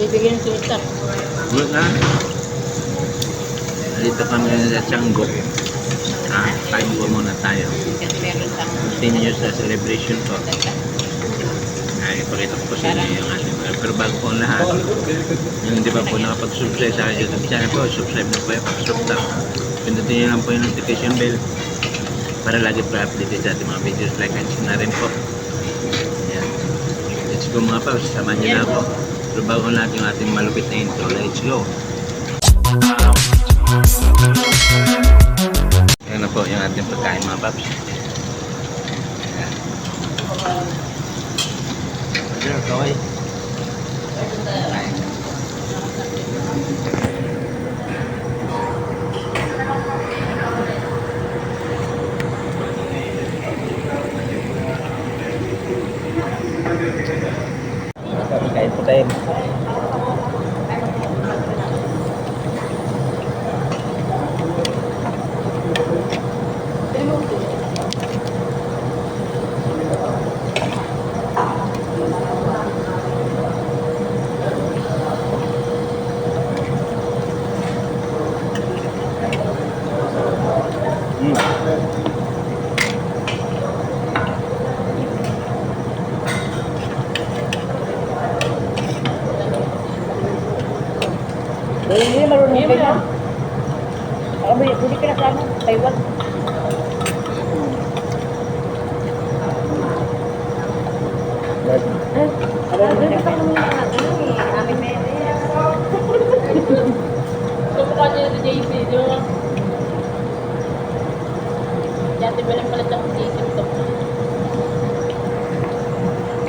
Bibigyan ng kita. Wala. Dito kami sa Tianggo. Kain ko muna tayo. Kasi meron sa Continue sa celebration ko. Ipakita ko sa inyo yung ating mga. Pero bago po ang lahat, yung di ba po nakapag-subscribe sa aking YouTube channel po, subscribe na po yung pag-subscribe. Pindutin nyo lang po yung notification bell para lagi po updated sa ating mga videos. Like and share na rin po. Ayan. Let's go mga paus, samahan nyo na ako. Pero bago ang lahat yung ating malupit na intro, let's go! Yan na po yung ating pagkain mga paps. Ayan. Ayan, kaway. Ayan. Kain po tayo. Hindi marunong ka na. Hindi ka na sana. Taiwan. Kumukha niya si JC, di ba? Dati ba lang pala siyang JC ito?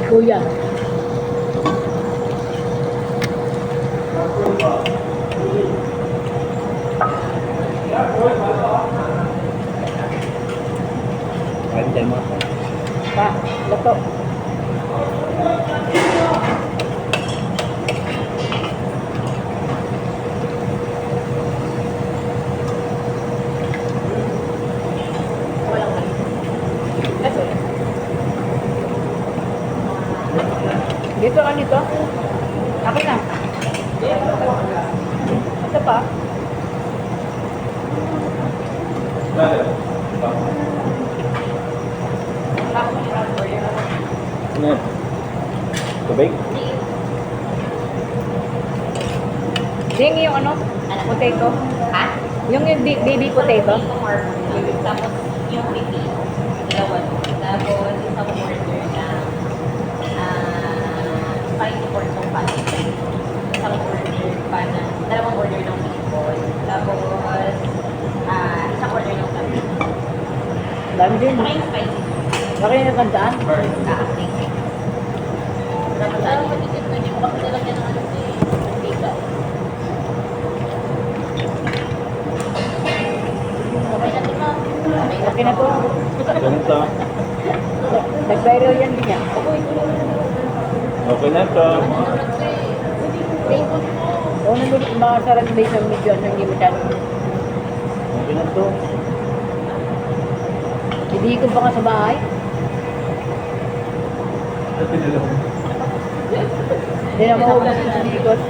Kuya. Kain tayo mga pa. Pa, lato. Dito ka dito. Akin na. Ito pa. Ano yan? Tubig? Ding yung ano? Potato. Ha? Yung baby potato. Tapos yung pipi, dalawa. Tapos isang order na spicy pork song pan. Isang order pa na, dalawang order ng meatball. Tapos isang order ng sabi. Dami din. Saka yung spicy. Bakit yung nagandaan? Thank you. Tapos matitip na, hindi mo kasi nilagyan ng ano si pizza. Okay na din ma'am. Okay na to. Ganito. Nag-viral yan din niya. Okay na to. Oo, nandun mga sarang base ng medyo ano, hindi masyado. Okay na to. Hindi ko pa nga sa bahay. Hindi na mahubos sa bikos.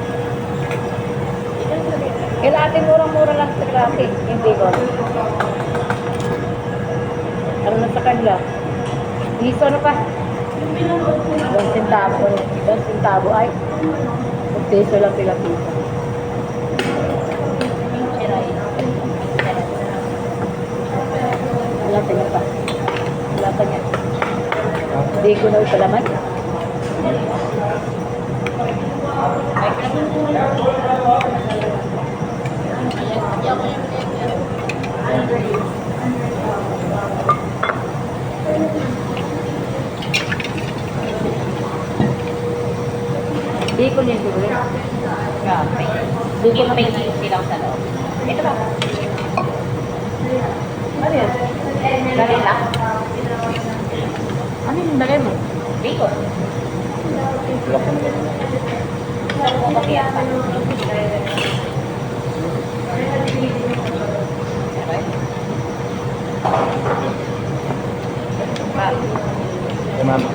Kailangan murang-mura lang sa klase, yung bikos. Ano na sa kanila? Iso ano pa? 2 centavo. 2 centavo ay 1 peso lang sila piso. Wala niya pa. Wala pa niya. Hindi ko na ipalaman. Hindi ko niya siguro. Hindi ko may silaw sa loob. Ito ba? Ano yan? Dali lang. Ano yung nalay mo? Bacon. Sabi ko kaya pa. Mama.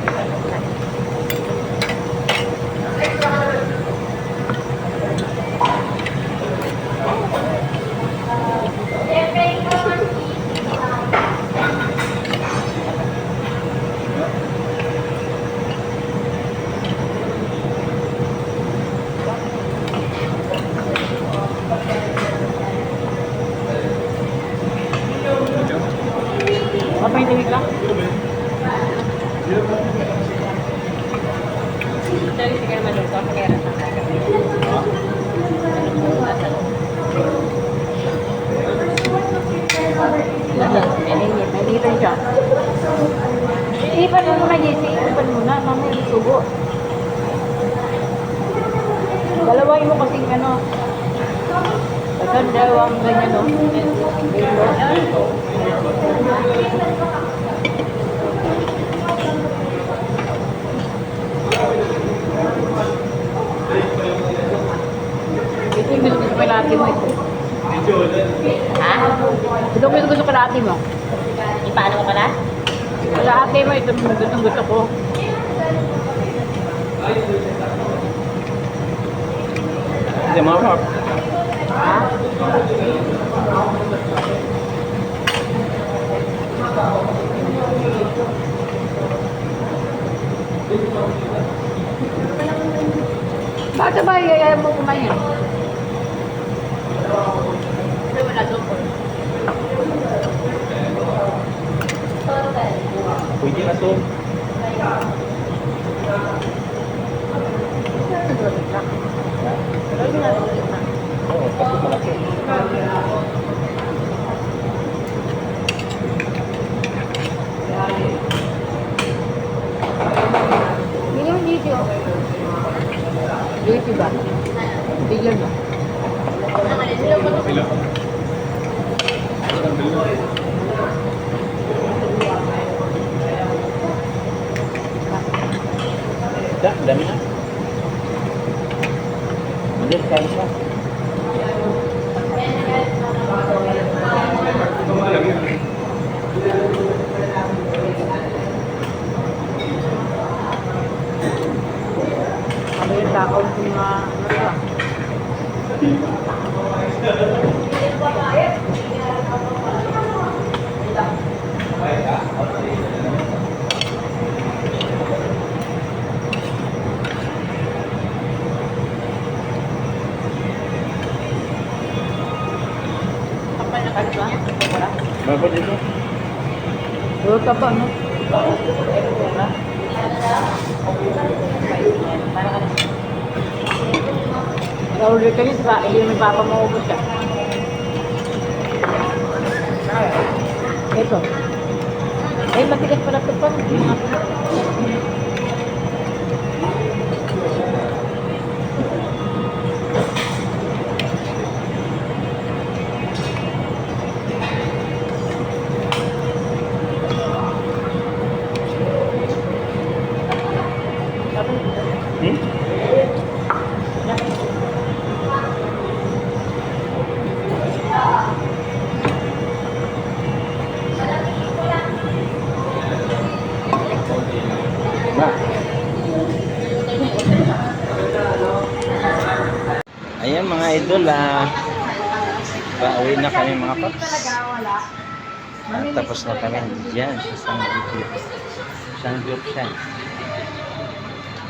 Try mo kasing ano. Pagka dalawang ganyan, no? Dito. Ito yung gusto ko natin mo ito. Ha? Ito yung gusto ko natin mo. Ipaano mo pala? Wala ate mo, ito yung gusto ko. Hindi mga paps. Ha? Bakit ba yaya mo kumain? Pero wala doon po. Pwede na to. Oo, pati malaki. Hindi yung dito. Dito ba? Bigyan mo. Dami na. Maliit kain siya. Ano yung takaw ng mga ano ba? Kapal na kayo ba? Wala. Bago dito. Puro ka pa, no? Nauli ka niya, saka hindi may papa maubos ka. Ito. Ay, matigas pala ito pa. Ayan mga idol, pauwi na kami mga paps. Tapos na kami dyan sa Sanggyeopsal.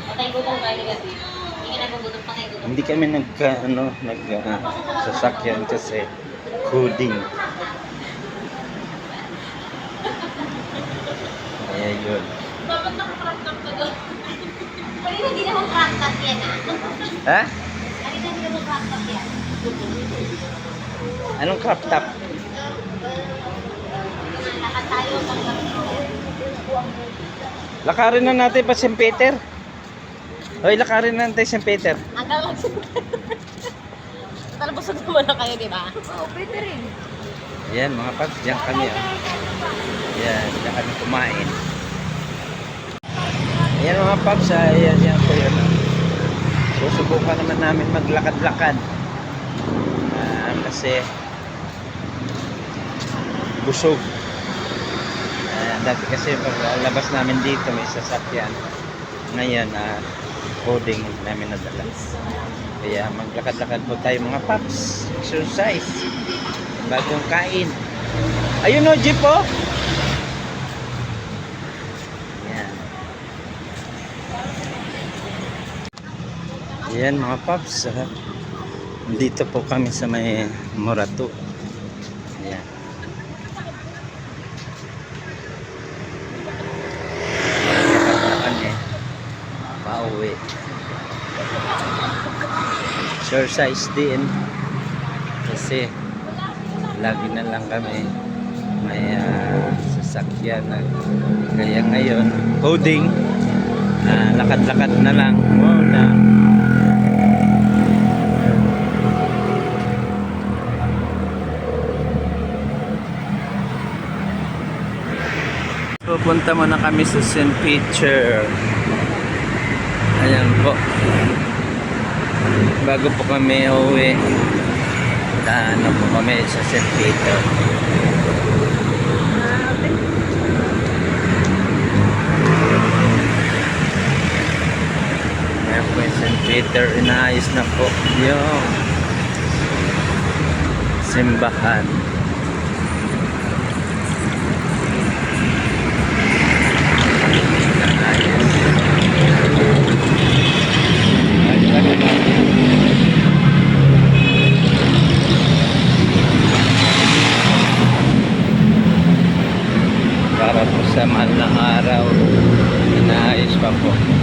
Patay gutom kayo kasi. Hindi ka nagugutom, patay gutom. Hindi kami sasakyan kasi coding. Ayan yun. Dapat nakakrap ka doon. Kanina hindi naman crop top yan Ha? Kanina hindi naman crop top yan. Anong crop top? Lakad tayo hanggang Lakarin na natin pa St. Peter. Hoy, lakarin na natin St. Peter. hanggang lang. Talabusog naman na kayo, di ba? Oo, pwede rin. Ayan mga paps, diyan kami. Ayan, diyan kami kumain. Ayan mga paps, ayan po yun. Susubukan naman namin maglakad-lakad. Kasi busog. Dati kasi paglabas namin dito may sasakyan. Ngayon, coding namin nadala. Kaya maglakad-lakad po tayo mga paps. Exercise. Bagong kain. Ayun o, jeep po. Ayan. Ayan mga paps. Dito po kami sa may Morato. Ayan. Pauwi. Exercise din kasi lagi na lang kami may sasakyan na kaya ngayon coding lakad-lakad na lang muna papunta muna kami sa St. Peter. Ayan po. Bago po kami uwi, ano po kami sa St. Peter. Ayan po yung St. Peter. Inaayos na po yung simbahan. Para po sa mahal ng araw, inaayos pa po.